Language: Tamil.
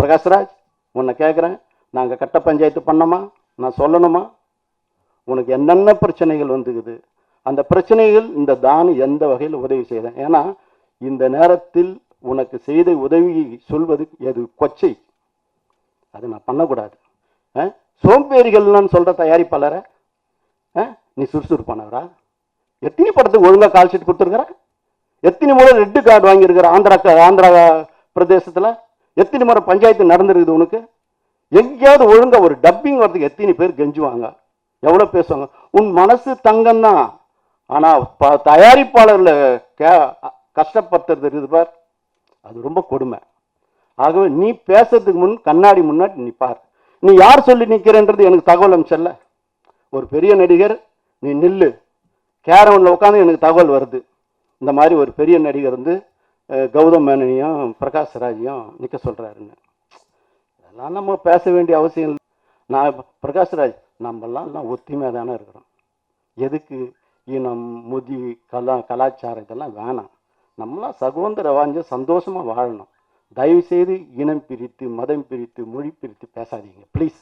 பிரகாஷ்ராஜ், உன்னை கேட்குறேன், நாங்கள் கட்ட பஞ்சாயத்து பண்ணோமா? நான் சொல்லணுமா? உனக்கு என்னென்ன பிரச்சனைகள் வந்துக்குது, அந்த பிரச்சனைகள் இந்த தானு எந்த வகையில் உதவி செய்தேன்? ஏன்னா இந்த நேரத்தில் உனக்கு செய்த உதவி சொல்வது எது கொச்சை, அது நான் பண்ணக்கூடாது. சோம்பேறிகள்னு சொல்ற தயாரிப்பாளரை நீ சுறுசுறுப்பானவரா? எத்தனை படத்துக்கு ஒழுங்கா கால் ஷீட் கொடுத்துருக்கிற? எத்தனை முறை ரெட்டு கார்டு வாங்கியிருக்கிற ஆந்திரா பிரதேசத்தில்? எத்தனை முறை பஞ்சாயத்து நடந்திருக்குது உனக்கு? எங்கேயாவது ஒழுங்கா ஒரு டப்பிங் வரதுக்கு எத்தனை பேர் கெஞ்சுவாங்க, எவ்வளோ பேசுவாங்க? உன் மனசு தங்கம் தான், ஆனால் தயாரிப்பாளர்ல கஷ்டப்படுத்துறது இருக்குது பார், அது ரொம்ப கொடுமை. ஆகவே நீ பேசுறதுக்கு முன் கண்ணாடி முன்னாடி நீ பார். நீ யார் சொல்லி நிற்கிறன்றது எனக்கு தகவல் அம்சல்ல. ஒரு பெரிய நடிகர், நீ நில்லு, கேரவனில் உட்காந்து எனக்கு தகவல் வருது, இந்த மாதிரி ஒரு பெரிய நடிகர் வந்து கௌதம் மேனனையும் பிரகாஷ் ராஜையும் நிற்க சொல்கிறாருன்னு. அதெல்லாம் நம்ம பேச வேண்டிய அவசியம் இல்லை. நான் பிரகாஷ்ராஜ், நம்மெல்லாம் ஒத்துமையாக தானே இருக்கிறோம். எதுக்கு இனம், முதி, கலாச்சாரம் இதெல்லாம் வேணாம். நம்மளாம் சகோதர வாஞ்ச சந்தோஷமாக வாழணும். தயவுசெய்து இனம் பிரித்து, மதம் பிரித்து, மொழி பிரித்து பேசாதீங்க ப்ளீஸ்.